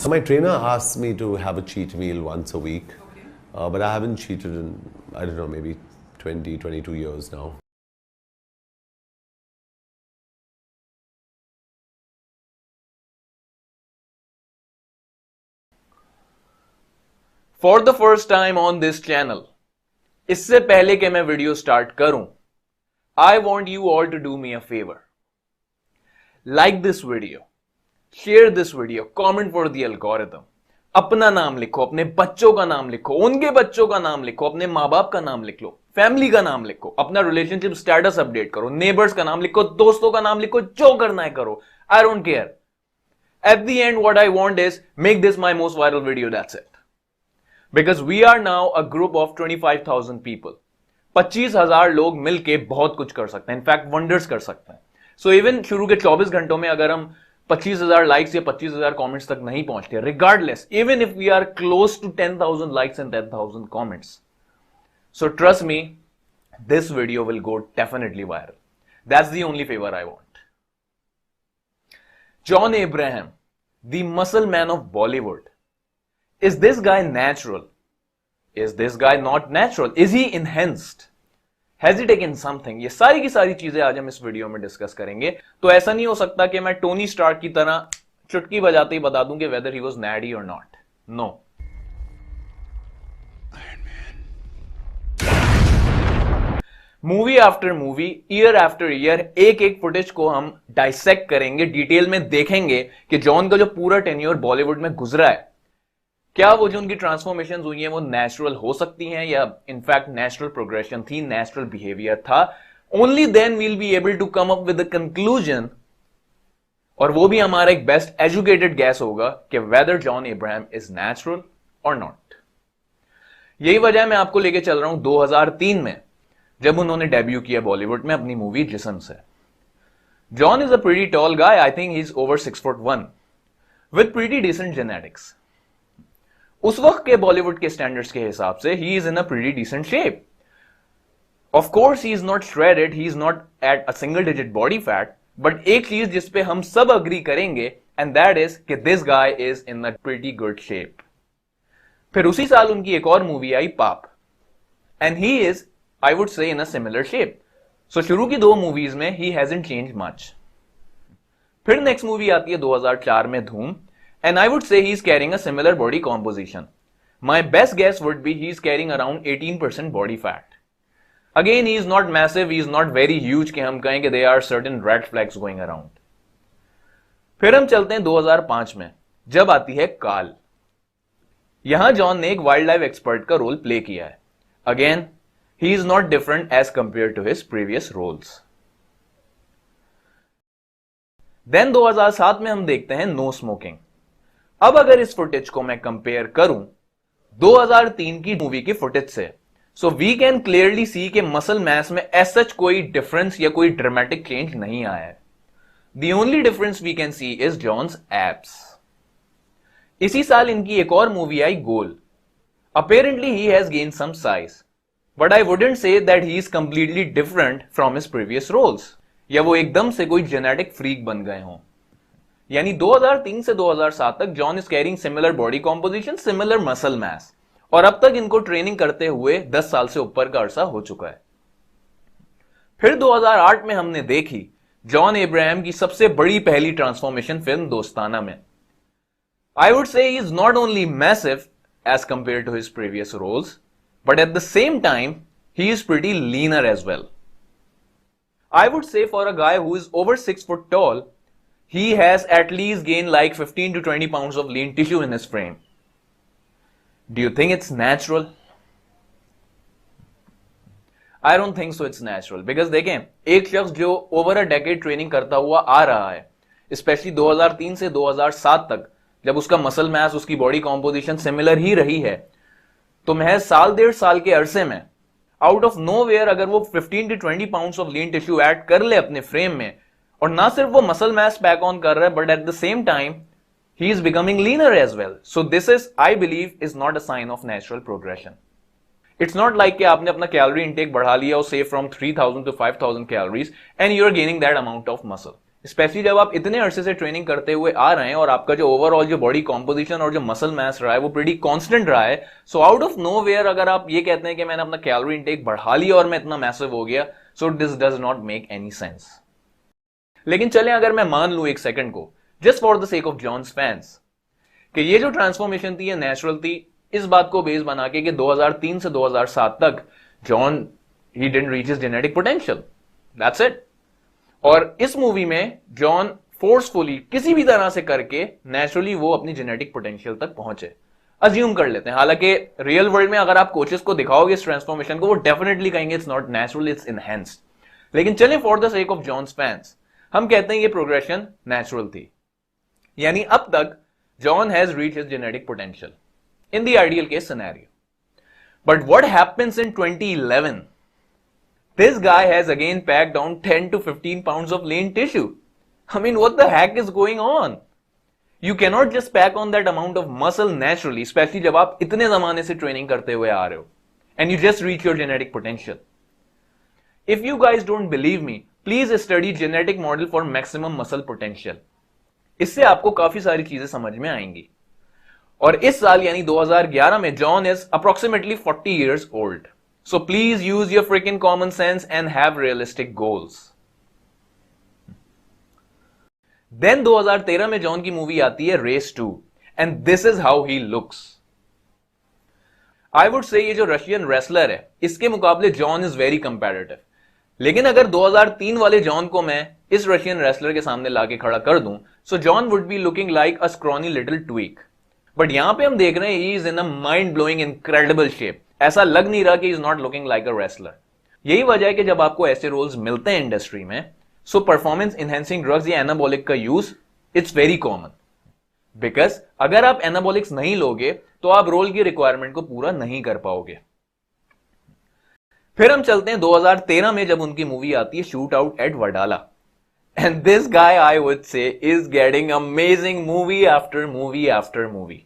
So my trainer asks me to have a cheat meal once a week, but I haven't cheated in, I don't know, maybe 20, 22 years now. For the first time on this channel, इससे पहले कि मैं video start करूं, I want you all to do me a favor. Like this video, share this video, comment for the algorithm. अपना नाम लिखो, अपने बच्चों का नाम लिखो, उनके बच्चों का नाम लिखो, अपने माँ बाप का नाम लिख लो, फैमिली का नाम लिखो, अपना रिलेशनशिप स्टेटस अपडेट करो, नेबर्स का नाम लिखो, दोस्तों का नाम लिखो, जो करना है करो. I don't care. At the end, what I want is make this my most viral video. That's it. Because we are now a group of 25,000 people. 25,000 लोग मिलके बहुत कुछ कर सकते हैं, इनफैक्ट वंडर्स कर सकते हैं. सो इवन शुरू के 24 घंटों में अगर हम 25,000 लाइक्स या 25,000 कमेंट्स तक नहीं पहुंचते, regardless, even if we are close to 10,000 likes and 10,000 comments, so trust me, this video will go definitely viral. That's the only favour I want. John Abraham, the muscle man of Bollywood. Is this guy natural? Is this guy not natural? Is he enhanced? Has he taken something? ये सारी की सारी चीजें आज हम इस video में discuss करेंगे. तो ऐसा नहीं हो सकता कि मैं टोनी स्टार्क की तरह चुटकी बजाते ही बता दूं कि whether he was natty or not. No. Movie after movie, year after year, एक एक फुटेज को हम डाइसेक्ट करेंगे, डिटेल में देखेंगे कि जॉन का जो पूरा टेन्योर बॉलीवुड में गुजरा है, क्या वो जो उनकी ट्रांसफॉर्मेशन हुई है वो नेचुरल हो सकती हैं या इनफैक्ट नेचुरल प्रोग्रेशन थी, नेचुरल बिहेवियर था. Only then we'll be able to come up with the conclusion, और वो भी हमारा एक बेस्ट एजुकेटेड गैस होगा कि whether John Abraham is natural और नॉट. यही वजह मैं आपको लेके चल रहा हूं 2003 में, जब उन्होंने डेब्यू किया बॉलीवुड में अपनी मूवी जिस्म से. John is a pretty tall guy. I think he is over 6'1" with pretty decent genetics. उस वक्त के बॉलीवुड के स्टैंडर्ड्स के हिसाब से he is in a pretty decent shape. Of course he is not shredded, he is not at a single digit body fat, but एक चीज जिस पे हम सब अग्री करेंगे एंड दैट इज कि this guy is in a pretty good shape. फिर उसी साल उनकी एक और मूवी आई पाप, and he is, I would से, इन अ सिमिलर शेप. सो शुरू की दो मूवीज में ही हैजंट चेंज मच. फिर नेक्स्ट मूवी आती है 2004 में धूम, and I would say he's carrying a similar body composition. My best guess would be he's carrying around 18% body fat. Again, he is not massive, he is not very huge कि हम कहें कि there are certain red flags going around. फिर हम चलते हैं 2005 में, जब आती है काल. यहां जॉन ने एक वाइल्ड लाइफ एक्सपर्ट का रोल प्ले किया है. Again, he is not different as compared to his previous roles. Then 2007 में हम देखते हैं नो स्मोकिंग. अब अगर इस फुटेज को मैं कंपेयर करूं 2003 की मूवी की फुटेज से, so we can clearly see कि मसल मास में एज सच कोई डिफरेंस या कोई ड्रामेटिक चेंज नहीं आया है. The only difference we can see is John's abs. इसी साल इनकी एक और मूवी आई Goal. Apparently he has gain some size, but I wouldn't say that he is completely different from his previous roles, या वो एकदम से कोई जेनेटिक फ्रीक बन गए हों. यानी 2003 से 2007 तक John is carrying similar body composition, similar muscle mass, और अब तक इनको ट्रेनिंग करते हुए 10 साल से ऊपर का अरसा हो चुका है. फिर 2008 में हमने देखी जॉन अब्राहम की सबसे बड़ी पहली ट्रांसफॉर्मेशन फिल्म दोस्ताना में. I would say he is not only massive as compare to his previous roles, but at the same time he is pretty leaner as well. I would say for a guy who is over 6 foot tall, he has at least gained like 15 to 20 pounds of lean tissue in his frame. Do you think it's natural? I don't think so it's natural. Because देखें, एक शख्स जो over a decade training करता हुआ आ रहा है, specially 2003 से 2007 तक, जब उसका मसल मास, उसकी बॉडी कॉम्पोजिशन सिमिलर ही रही है, तो महज साल डेढ़ साल के अरसे में आउट ऑफ नोवेयर अगर वो 15 to 20 pounds of lean tissue add कर ले अपने फ्रेम में, और ना सिर्फ वो मसल मास बैक ऑन कर रहा है, but at the same time he is becoming leaner as well. So this is, I believe, is not a sign of natural progression. It's not like कि आपने अपना कैलोरी इंटेक बढ़ा लिया और से from 3000 to 5000 calories and you are gaining that amount of muscle. Especially जब आप इतने अरसे से ट्रेनिंग करते हुए आ रहे हैं और आपका जो ओवरऑल जो बॉडी कॉम्पोजिशन और जो मसल मास रहा है वो प्रीटी कांस्टेंट रहा है, so out of nowhere अगर आप ये कहते हैं कि मैंने अपना कैलोरी इंटेक बढ़ा लिया और मैं इतना मैसिव हो गया, so this does not make any sense. लेकिन चलें अगर मैं मान लूं एक सेकंड को, just for the sake of John's fans, कि ये जो ट्रांसफॉर्मेशन थी ये नेचुरल थी, इस बात को बेस बना के कि 2003 से 2007 तक John he didn't reach his genetic potential, that's it. और इस मूवी में जॉन फोर्सफुली किसी भी तरह से करके नेचुरली वो अपनी जेनेटिक पोटेंशियल तक पहुंचे, अज्यूम कर लेते हैं। हालांकि रियल वर्ल्ड में अगर आप कोचेस को दिखाओगे इस ट्रांसफॉर्मेशन को, वो डेफिनेटली कहेंगे it's not natural, it's enhanced. लेकिन चलें for the sake of John's fans, हम कहते हैं ये प्रोग्रेशन नेचुरल थी, यानी अब तक John has reach his genetic potential in the ideal case scenario. But what happens in 2011? This guy has again packed down 10 to 15 pounds of lean tissue. I mean, what the heck is going on? You cannot just pack on that amount of muscle naturally, especially जब आप इतने जमाने से training करते हुए आ रहे हो, and you just reach your genetic potential. If you guys don't believe me, please study genetic model for maximum muscle potential. इससे आपको काफी सारी चीजें समझ में आएंगी। और इस साल यानी 2011 में John is approximately 40 years old. So please use your freaking common sense and have realistic goals. Then 2013 में जॉन की मूवी आती है race 2 and this is how he looks. I would say ये जो रशियन रेसलर है इसके मुकाबले John is very comparative. लेकिन अगर 2003 वाले जॉन को मैं इस रशियन रेसलर के सामने लाके खड़ा कर दूं, सो John would be looking like a scrawny little tweak. But यहां पे हम देख रहे हैं ही is in a mind blowing incredible shape. ऐसा लग नहीं रहा कि is not looking like a wrestler. यही वजह है कि जब आपको ऐसे रोल्स मिलते हैं इंडस्ट्री में, सो परफॉर्मेंस इनहेंसिंग ड्रग्स या एनाबॉलिक का use it's very common. Because अगर आप एनाबॉलिक्स नहीं लोगे तो आप रोल की रिक्वायरमेंट को पूरा नहीं कर पाओगे। फिर हम चलते हैं 2013 में जब उनकी मूवी आती है shoot out at Wadala, and this guy I would से is getting amazing movie after movie after movie.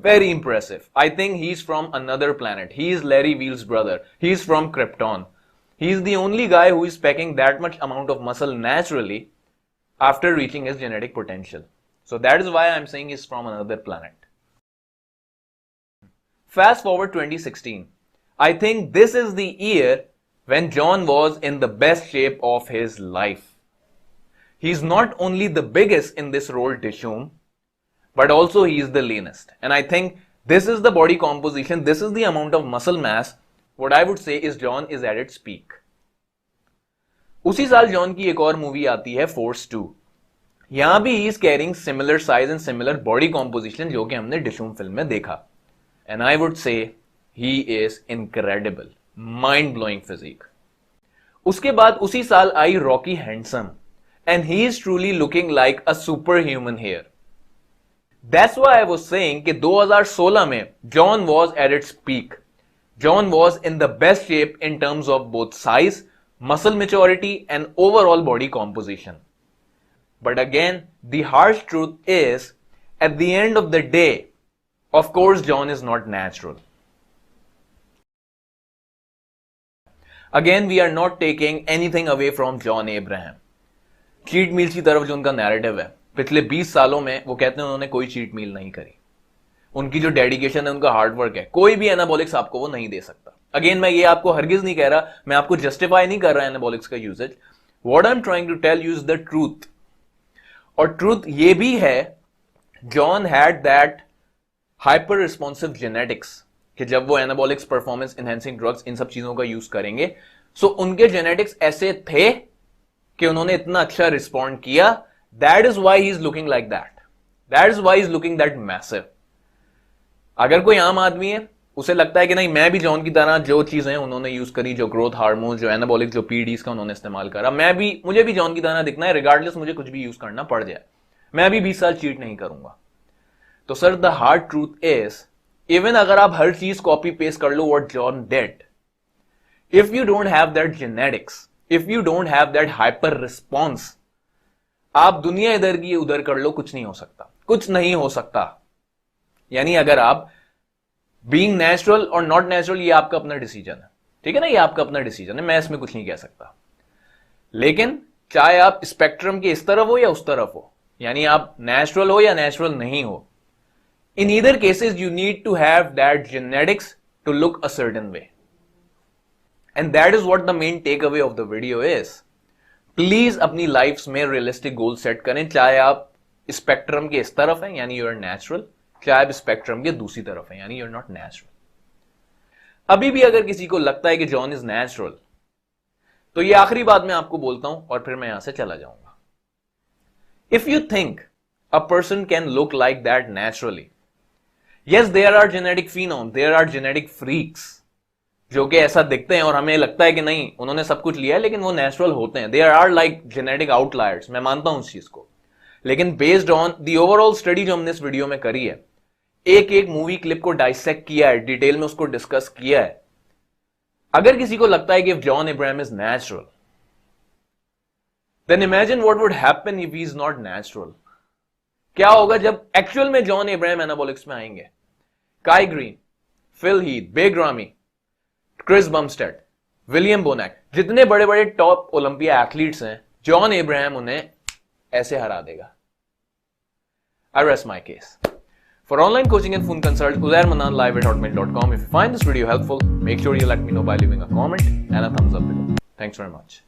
Very impressive. I think he's from another planet. He is Larry Wheels' brother. He's from Krypton. He's the only guy who is packing that much amount of muscle naturally after reaching his genetic potential. So that is why I'm saying he's from another planet. Fast forward 2016. I think this is the year when John was in the best shape of his life. He's not only the biggest in this role, Dishoom, but also he is the leanest. And I think this is the body composition, this is the amount of muscle mass, what I would say is John is at its peak. उसी साल John की एक और movie आती है force 2। यहां भी he is carrying similar size and similar body composition जो कि हमने डिशूम फिल्म में देखा। And I would say he is incredible, mind blowing physique. उसके बाद उसी साल आई Rocky Handsome and he is truly looking like a super human here. That's why I was saying कि 2016 में John was at its peak. John was in the best shape in terms of both size, muscle maturity and overall body composition. But again, the harsh truth is, at the end of the day, of course John is not natural. Again, we are not taking anything away from John Abraham. Cheat meals की तरफ जो उनका narrative है, पिछले 20 सालों में वो कहते हैं उन्होंने कोई चीट मील नहीं करी। उनकी जो डेडिकेशन है, उनका हार्डवर्क है, कोई भी एनाबॉलिक्स आपको वो नहीं दे सकता। अगेन मैं ये आपको हरगिज नहीं कह रहा, मैं आपको जस्टिफाई नहीं कर रहा एनाबॉलिक्स का usage. What I am trying to tell you is the truth. और ट्रूथ ये भी है, John had that hyper responsive genetics कि जब वो एनाबॉलिक्स, परफॉर्मेंस एनहांसिंग ड्रग्स, इन सब चीजों का यूज करेंगे, सो उनके जेनेटिक्स ऐसे थे कि उन्होंने इतना अच्छा रिस्पॉन्ड किया। That is why he is looking like that. That is why he is looking that massive. अगर कोई आम आदमी है, उसे लगता है कि नहीं मैं भी जॉन की तरह जो चीजें उन्होंने यूज करी, जो ग्रोथ हार्मोन, जो एनाबॉलिक, जो पीडीज का उन्होंने इस्तेमाल करा, मुझे भी जॉन की तरह दिखना है, रिगार्डलेस मुझे कुछ भी यूज करना पड़ जाए, मैं भी 20 साल चीट नहीं करूंगा। तो sir the hard truth is, even अगर आप हर चीज कॉपी पेस्ट कर लो what John did, if you don't have that genetics, if you don't have that hyper response, आप दुनिया इधर की उधर कर लो, कुछ नहीं हो सकता, कुछ नहीं हो सकता। यानी अगर आप बीइंग नेचुरल और नॉट नेचुरल, ये आपका अपना डिसीजन है, ठीक है ना, ये आपका अपना डिसीजन है, मैं इसमें कुछ नहीं कह सकता। लेकिन चाहे आप स्पेक्ट्रम के इस तरफ हो या उस तरफ हो, यानी आप नेचुरल हो या नेचुरल नहीं हो, in either cases you need to have that genetics to look a certain way. And that is what the main takeaway of the video is. Please अपनी लाइफ में रियलिस्टिक गोल सेट करें, चाहे आप spectrum के इस तरफ हैं यानी यू आर नेचुरल, चाहे आप स्पेक्ट्रम के दूसरी तरफ हैं यानी यू आर नॉट नेचुरल. अभी भी अगर किसी को लगता है कि जॉन इज नेचुरल, तो ये आखिरी बात मैं आपको बोलता हूं और फिर मैं यहां से चला जाऊंगा. If you think a person can look like that naturally, yes, there are genetic phenoms, there are genetic freaks जो कि ऐसा दिखते हैं और हमें लगता है कि नहीं उन्होंने सब कुछ लिया है, लेकिन वो नेचुरल होते हैं. There are like genetic outliers, मैं मानता हूं उस चीज को. लेकिन based on the overall study जो हमने इस वीडियो में करी है, एक एक मूवी क्लिप को डाइसेक्ट किया है, डिटेल में उसको डिस्कस किया है, अगर किसी को लगता है कि if John Abraham is natural, then imagine what would happen if he is not natural. क्या होगा जब एक्चुअल में जॉन इब्राहिम एनाबॉलिक्स में आएंगे? Kai Greene, Phil Heath, Big Ramy, Chris Bumstead, William Bonac, जितने बड़े बड़े टॉप ओलंपिया एथलीट्स हैं, जॉन इब्राहिम उन्हें ऐसे हरा देगा. I rest my case. For online coaching and phone consult, uzairmanan@hotmail.com. If you find this video helpful, make sure you let me know by leaving a comment and a thumbs up below. Thanks very much.